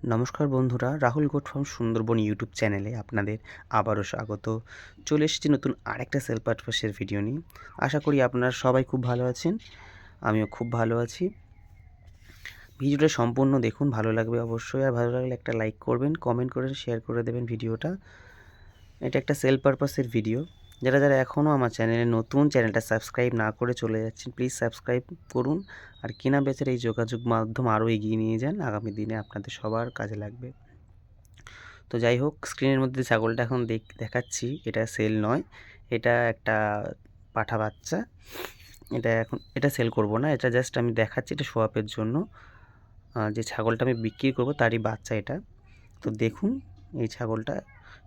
নমস্কার বন্ধুরা, Rahul goat farm Sundarban YouTube চ্যানেলে আপনাদের আবারও স্বাগত। চলে এসেছি নতুন আরেকটা সেল পারপাসের ভিডিও নিয়ে। আশা করি আপনারা সবাই খুব ভালো আছেন, আমিও খুব ভালো আছি। ভিডিওটা সম্পূর্ণ দেখুন, ভালো লাগবে অবশ্যই। আর ভালো লাগলে একটা লাইক করবেন, কমেন্ট করে শেয়ার করে দেবেন ভিডিওটা। এটা একটা সেল পারপাসের ভিডিও। যারা যারা এখনও আমার চ্যানেলে নতুন, চ্যানেলটা সাবস্ক্রাইব না করে চলে যাচ্ছেন, প্লিজ সাবস্ক্রাইব করুন। আর কেনা বেচার এই যোগাযোগ মাধ্যম আরও এগিয়ে নিয়ে যান, আগামী দিনে আপনাদের সবার কাজে লাগবে। তো যাই হোক, স্ক্রিনের মধ্যে ছাগলটা এখন দেখাচ্ছি, এটা সেল নয়, এটা একটা পাঠা বাচ্চা। এটা সেল করব না, এটা জাস্ট আমি দেখাচ্ছি, এটা শো আপের জন্য। যে ছাগলটা আমি বিক্রি করব তারই বাচ্চা এটা। তো দেখুন, এই ছাগলটা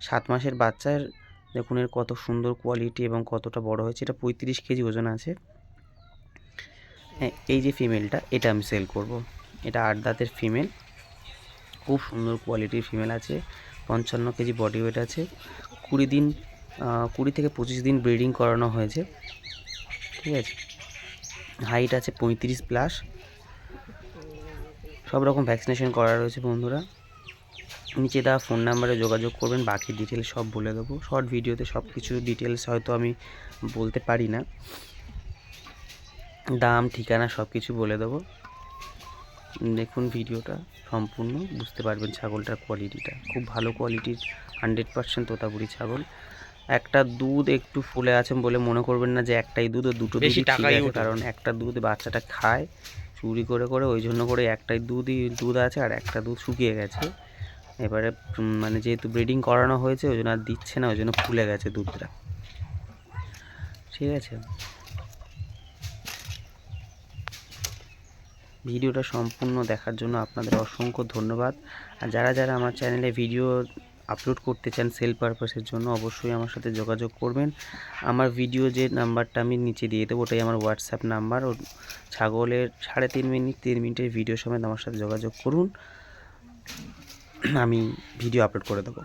7 মাসের বাচ্চার, দেখুন এর কত সুন্দর কোয়ালিটি এবং কতটা বড় হয়েছে। এটা 35 কেজি ওজন আছে। হ্যাঁ, এই যে ফিমেলটা, এটা আমি সেল করব। এটা 8 দাঁতের ফিমেল, খুব সুন্দর কোয়ালিটির ফিমেল আছে। 55 কেজি বডি ওয়েট আছে। 20 থেকে 25 দিন ব্রিডিং করানো হয়েছে, ঠিক আছে। হাইট আছে 35+। সব রকম ভ্যাকসিনেশন করা রয়েছে বন্ধুরা। নিচে দেওয়া ফোন নাম্বারে যোগাযোগ করবেন, বাকি ডিটেলস সব বলে দেবো। শর্ট ভিডিওতে সব কিছু ডিটেলস হয়তো আমি বলতে পারি না, দাম ঠিকানা সব কিছু বলে দেবো। দেখুন ভিডিওটা সম্পূর্ণ, বুঝতে পারবেন ছাগলটার কোয়ালিটিটা খুব ভালো কোয়ালিটির, 100% তোতাপুরি ছাগল। একটা দুধ একটু ফুলে আছে বলে মনে করবেন না যে একটাই দুধ, ও দুটো দুধই ঠিক আছে, কারণ একটা দুধ বাচ্চাটা খায় চুরি করে করে, ওই জন্য করে একটাই দুধ আছে, আর একটা দুধ শুকিয়ে গেছে। এবারে মানে যেহেতু ব্রিডিং করানো হয়েছে ওই জন্য আর দিচ্ছে না, ওই জন্য ফুলে গেছে দুধটা, ঠিক আছে। ভিডিওটা সম্পূর্ণ দেখার জন্য আপনাদের অসংখ্য ধন্যবাদ। আর যারা যারা আমার চ্যানেলে ভিডিও আপলোড করতে চান সেল পারপাসের জন্য, অবশ্যই আমার সাথে যোগাযোগ করবেন। আমার ভিডিও যে নাম্বারটা আমি নিচে দিয়ে দেবো, ওটাই আমার হোয়াটসঅ্যাপ নাম্বার। ও ছাগলের 3.5 মিনিট 3 মিনিটের ভিডিও সমেত আমার সাথে যোগাযোগ করুন, আমি ভিডিও আপলোড করে দেবো।